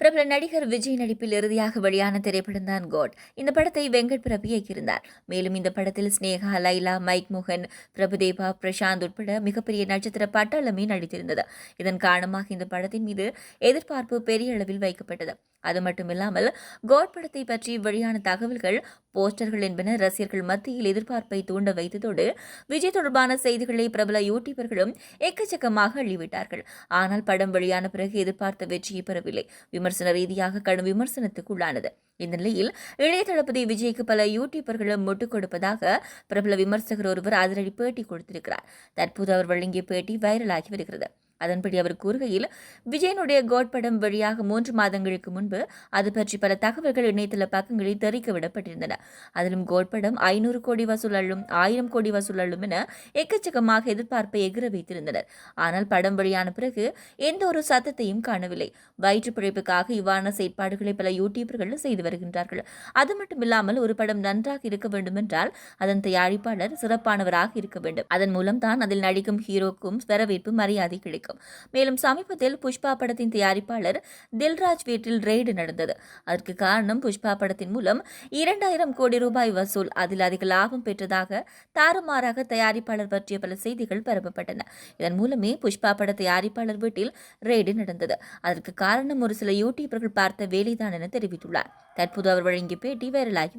பிரபல நடிகர் விஜய் நடிப்பில் இறுதியாக வெளியான திரைப்படம் தான் கோட். இந்த படத்தை வெங்கட் பிரபு இயக்கியிருந்தார். மேலும் இந்த படத்தில் ஸ்னேகா, லைலா, மைக் மோகன், பிரபுதேவா, பிரசாந்த் உட்பட மிகப்பெரிய நட்சத்திர பட்டாளமே நடித்திருந்தது. இதன் காரணமாக இந்த படத்தின் மீது எதிர்பார்ப்பு பெரிய அளவில் வைக்கப்பட்டது. அது மட்டுமில்லாமல் கோட் படத்தை பற்றி வெளியான தகவல்கள், போஸ்டர்கள் என்பன ரசிகர்கள் மத்தியில் எதிர்பார்ப்பை தூண்ட வைத்ததோடு விஜய் தொடர்பான செய்திகளை பிரபல யூடியூபர்களும் எக்கச்சக்கமாக அள்ளிவிட்டார்கள். ஆனால் படம் வெளியான பிறகு எதிர்பார்த்த வெற்றியை பெறவில்லை. விமர்சன ரீதியாக கடும் விமர்சனத்துக்கு உள்ளானது. இந்த நிலையில் இளைய தளபதி விஜய்க்கு பல யூடியூபர்களும் முட்டுக் கொடுப்பதாக பிரபல விமர்சகர் ஒருவர் அதிரடி பேட்டி கொடுத்திருக்கிறார். தற்போது அவர் வழங்கிய பேட்டி வைரலாகி வருகிறது. அதன்படி அவர் கூறுகையில், விஜயனுடைய கோட் படம் வெளியாக 3 மாதங்களுக்கு முன்பு அது பற்றி பல தகவல்கள் இணையதள பக்கங்களில் தெரிவிக்க விடப்பட்டிருந்தன. அதிலும் கோட் படம் 500 கோடி வசூல் அள்ளும், 1000 கோடி வசூல் அள்ளும் என எக்கச்சக்கமாக எதிர்பார்ப்பை எகிர வைத்திருந்தனர். ஆனால் படம் வெளியான பிறகு எந்த ஒரு சத்தத்தையும் காணவில்லை. வயிற்று பிழைப்புக்காக இவ்வாறான செயற்பாடுகளை பல யூடியூபர்கள் செய்து வருகின்றார்கள். அது மட்டுமில்லாமல் ஒரு படம் நன்றாக இருக்க வேண்டுமென்றால் அதன் தயாரிப்பாளர் சிறப்பானவராக இருக்க வேண்டும். அதன் மூலம் தான் அதில் நடிக்கும் ஹீரோக்கும் வரவேற்பு, மரியாதை கிடைக்கும். மேலும் சமீபத்தில் புஷ்பா படத்தின் தயாரிப்பாளர் தில்ராஜ் வீட்டில் ரெய்டு நடந்தது. அதற்கு காரணம் புஷ்பா படத்தின் மூலம் 2000 கோடி ரூபாய் வசூல், அதில் அதிக லாபம் பெற்றதாக தாறுமாறாக தயாரிப்பாளர் பற்றிய பல செய்திகள் பரப்பப்பட்டன. இதன் மூலமே புஷ்பா பட தயாரிப்பாளர் வீட்டில் ரெய்டு நடந்தது. அதற்கு காரணம் ஒரு சில யூடியூபர்கள் பார்த்த வேலைதான் என தெரிவித்துள்ளார். தற்போது அவர் வழங்கிய பேட்டி வைரலாகி